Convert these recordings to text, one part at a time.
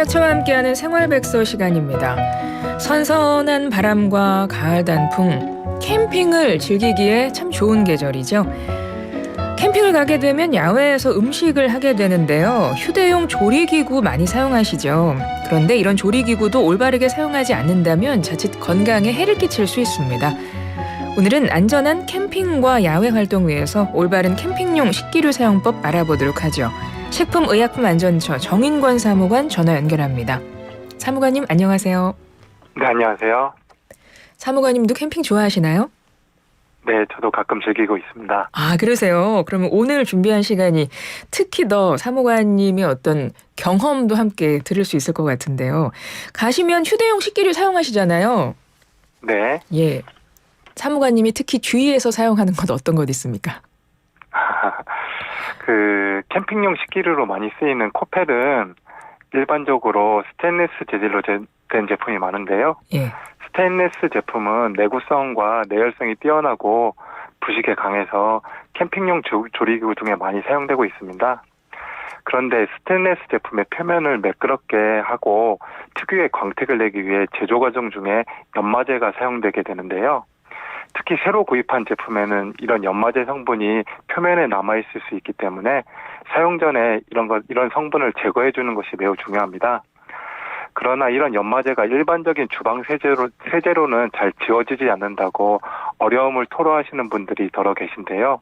안녕하차와 함께하는 생활백서 시간입니다. 선선한 바람과 가을 단풍, 캠핑을 즐기기에 참 좋은 계절이죠. 캠핑을 가게 되면 야외에서 음식을 하게 되는데요. 휴대용 조리기구 많이 사용하시죠. 그런데 이런 조리기구도 올바르게 사용하지 않는다면 자칫 건강에 해를 끼칠 수 있습니다. 오늘은 안전한 캠핑과 야외 활동 위해서 올바른 캠핑용 식기류 사용법 알아보도록 하죠. 식품의약품안전처 정인권 사무관 전화 연결합니다. 사무관님 안녕하세요. 네, 안녕하세요. 사무관님도 캠핑 좋아하시나요? 네, 저도 가끔 즐기고 있습니다. 아, 그러세요. 그러면 오늘 준비한 시간이 특히 더 사무관님의 어떤 경험도 함께 들을 수 있을 것 같은데요. 가시면 휴대용 식기류 사용하시잖아요. 네. 예. 사무관님이 특히 주의해서 사용하는 건 어떤 것 있습니까? 캠핑용 식기류로 많이 쓰이는 코펠은 일반적으로 스테인리스 재질로 된 제품이 많은데요. 예. 스테인리스 제품은 내구성과 내열성이 뛰어나고 부식에 강해서 캠핑용 조리기구 중에 많이 사용되고 있습니다. 그런데 스테인리스 제품의 표면을 매끄럽게 하고 특유의 광택을 내기 위해 제조 과정 중에 연마제가 사용되게 되는데요. 특히 새로 구입한 제품에는 이런 연마제 성분이 표면에 남아있을 수 있기 때문에 사용 전에 이런 성분을 제거해 주는 것이 매우 중요합니다. 그러나 이런 연마제가 일반적인 주방 세제로는 잘 지워지지 않는다고 어려움을 토로하시는 분들이 더러 계신데요.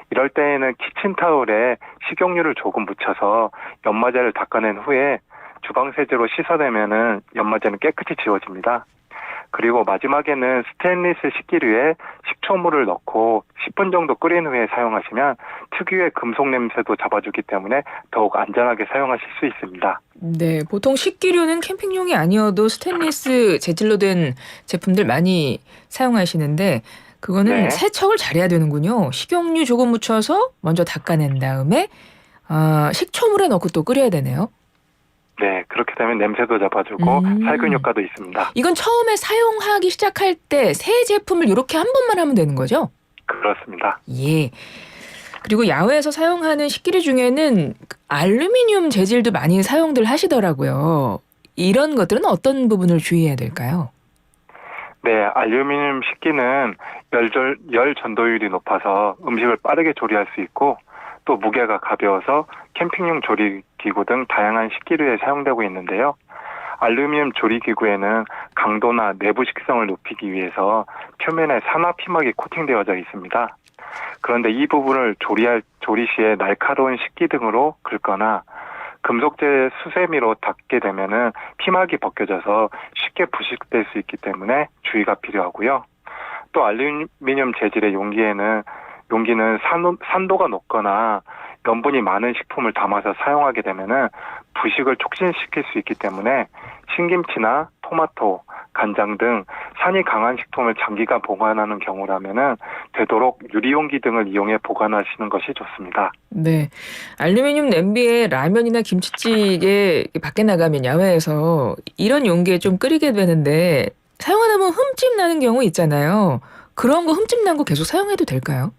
이럴 때에는 키친타올에 식용유를 조금 묻혀서 연마제를 닦아낸 후에 주방 세제로 씻어내면은 연마제는 깨끗이 지워집니다. 그리고 마지막에는 스테인리스 식기류에 식초물을 넣고 10분 정도 끓인 후에 사용하시면 특유의 금속 냄새도 잡아주기 때문에 더욱 안전하게 사용하실 수 있습니다. 네, 보통 식기류는 캠핑용이 아니어도 스테인리스 재질로 된 제품들 많이 사용하시는데 그거는 네. 세척을 잘해야 되는군요. 식용유 조금 묻혀서 먼저 닦아낸 다음에 식초물에 넣고 또 끓여야 되네요. 네, 그렇게 되면 냄새도 잡아주고 살균 효과도 있습니다. 이건 처음에 사용하기 시작할 때 새 제품을 이렇게 한 번만 하면 되는 거죠? 그렇습니다. 예. 그리고 야외에서 사용하는 식기류 중에는 알루미늄 재질도 많이 사용들 하시더라고요. 이런 것들은 어떤 부분을 주의해야 될까요? 네, 알루미늄 식기는 열 전도율이 높아서 음식을 빠르게 조리할 수 있고 또 무게가 가벼워서 캠핑용 조리기구 등 다양한 식기류에 사용되고 있는데요. 알루미늄 조리기구에는 강도나 내부 식성을 높이기 위해서 표면에 산화 피막이 코팅되어져 있습니다. 그런데 이 부분을 조리 시에 날카로운 식기 등으로 긁거나 금속재 수세미로 닦게 되면은 피막이 벗겨져서 쉽게 부식될 수 있기 때문에 주의가 필요하고요. 또 알루미늄 재질의 용기는 산도가 높거나 염분이 많은 식품을 담아서 사용하게 되면은 부식을 촉진시킬 수 있기 때문에 신김치나 토마토, 간장 등 산이 강한 식품을 장기간 보관하는 경우라면은 되도록 유리용기 등을 이용해 보관하시는 것이 좋습니다. 네, 알루미늄 냄비에 라면이나 김치찌개 밖에 나가면 야외에서 이런 용기에 좀 끓이게 되는데 사용하다 보면 흠집 나는 경우 있잖아요. 그런 거 흠집 난 거 계속 사용해도 될까요?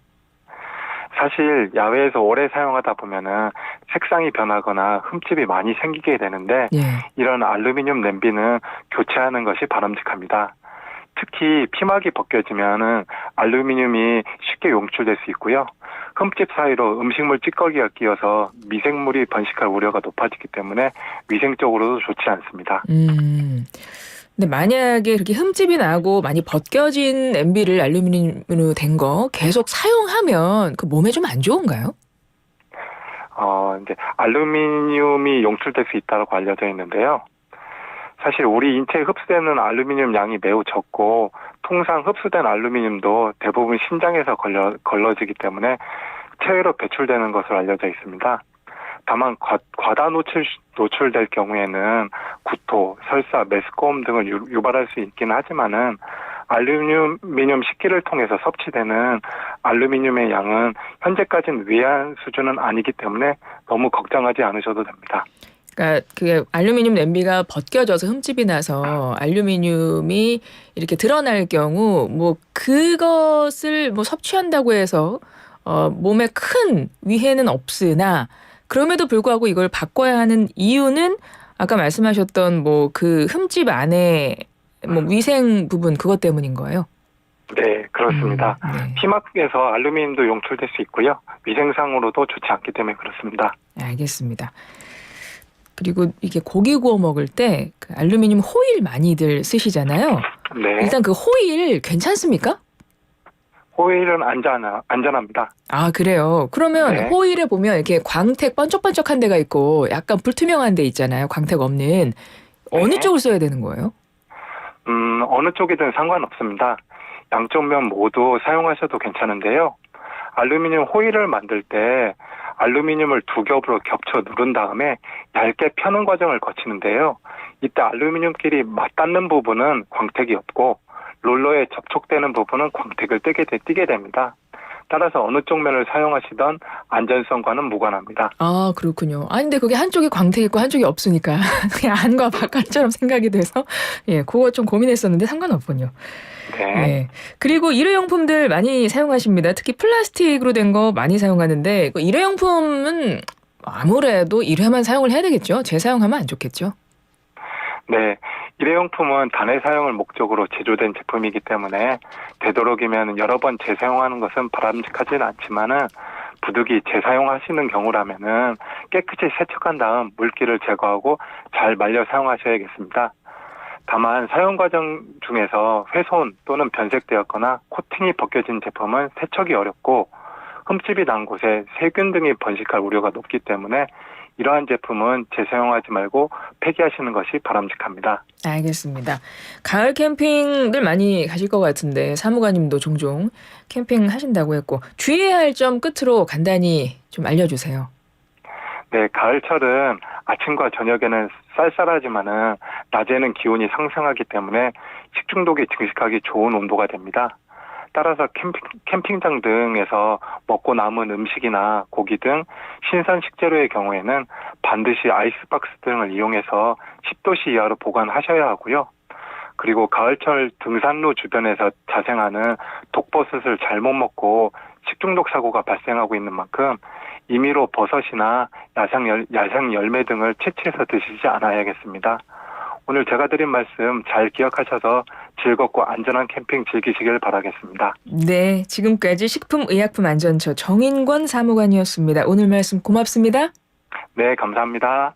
사실 야외에서 오래 사용하다 보면은 색상이 변하거나 흠집이 많이 생기게 되는데 예. 이런 알루미늄 냄비는 교체하는 것이 바람직합니다. 특히 피막이 벗겨지면은 알루미늄이 쉽게 용출될 수 있고요. 흠집 사이로 음식물 찌꺼기가 끼어서 미생물이 번식할 우려가 높아지기 때문에 위생적으로도 좋지 않습니다. 근데 만약에 그렇게 흠집이 나고 많이 벗겨진 냄비를 알루미늄으로 된 거 계속 사용하면 그 몸에 좀 안 좋은가요? 이제 알루미늄이 용출될 수 있다고 알려져 있는데요. 사실 우리 인체에 흡수되는 알루미늄 양이 매우 적고 통상 흡수된 알루미늄도 대부분 심장에서 걸러지기 때문에 체외로 배출되는 것으로 알려져 있습니다. 다만 과다 노출될 경우에는 구토, 설사, 메스꺼움 등을 유발할 수 있기는 하지만은 알루미늄 식기를 통해서 섭취되는 알루미늄의 양은 현재까지는 위한 수준은 아니기 때문에 너무 걱정하지 않으셔도 됩니다. 그러니까 그게 알루미늄 냄비가 벗겨져서 흠집이 나서 알루미늄이 이렇게 드러날 경우 뭐 그것을 뭐 섭취한다고 해서 몸에 큰 위해는 없으나 그럼에도 불구하고 이걸 바꿔야 하는 이유는 아까 말씀하셨던 뭐 그 흠집 안에 뭐 위생 부분 그것 때문인 거예요? 네, 그렇습니다. 네. 피막에서 알루미늄도 용출될 수 있고요. 위생상으로도 좋지 않기 때문에 그렇습니다. 알겠습니다. 그리고 이게 고기 구워 먹을 때 그 알루미늄 호일 많이들 쓰시잖아요. 네, 일단 그 호일 괜찮습니까? 호일은 안전합니다. 아, 그래요. 그러면 네. 호일에 보면 이렇게 광택 번쩍번쩍한 데가 있고 약간 불투명한 데 있잖아요. 광택 없는. 어느 네. 쪽을 써야 되는 거예요? 어느 쪽이든 상관없습니다. 양쪽 면 모두 사용하셔도 괜찮은데요. 알루미늄 호일을 만들 때 알루미늄을 두 겹으로 겹쳐 누른 다음에 얇게 펴는 과정을 거치는데요. 이때 알루미늄끼리 맞닿는 부분은 광택이 없고 롤러에 접촉되는 부분은 광택을 띠게 됩니다. 따라서 어느 쪽 면을 사용하시던 안전성과는 무관합니다. 아, 그렇군요. 아니, 근데 그게 한쪽이 광택 있고 한쪽이 없으니까 그냥 안과 바깥처럼 생각이 돼서 예, 그거 좀 고민했었는데 상관없군요. 네. 예. 그리고 일회용품들 많이 사용하십니다. 특히 플라스틱으로 된 거 많이 사용하는데 그 일회용품은 아무래도 일회만 사용을 해야 되겠죠? 재사용하면 안 좋겠죠? 네. 일회용품은 단회 사용을 목적으로 제조된 제품이기 때문에 되도록이면 여러 번 재사용하는 것은 바람직하지는 않지만은 부득이 재사용하시는 경우라면은 깨끗이 세척한 다음 물기를 제거하고 잘 말려 사용하셔야겠습니다. 다만 사용 과정 중에서 훼손 또는 변색되었거나 코팅이 벗겨진 제품은 세척이 어렵고 흠집이 난 곳에 세균 등이 번식할 우려가 높기 때문에 이러한 제품은 재사용하지 말고 폐기하시는 것이 바람직합니다. 알겠습니다. 가을 캠핑들 많이 가실 것 같은데 사무관님도 종종 캠핑 하신다고 했고 주의해야 할 점 끝으로 간단히 좀 알려주세요. 네, 가을철은 아침과 저녁에는 쌀쌀하지만은 낮에는 기온이 상승하기 때문에 식중독이 증식하기 좋은 온도가 됩니다. 따라서 캠핑장 등에서 먹고 남은 음식이나 고기 등 신선 식재료의 경우에는 반드시 아이스박스 등을 이용해서 10도씨 이하로 보관하셔야 하고요. 그리고 가을철 등산로 주변에서 자생하는 독버섯을 잘못 먹고 식중독 사고가 발생하고 있는 만큼 임의로 버섯이나 야생 열매 등을 채취해서 드시지 않아야겠습니다. 오늘 제가 드린 말씀 잘 기억하셔서 즐겁고 안전한 캠핑 즐기시길 바라겠습니다. 네, 지금까지 식품의약품안전처 정인권 사무관이었습니다. 오늘 말씀 고맙습니다. 네, 감사합니다.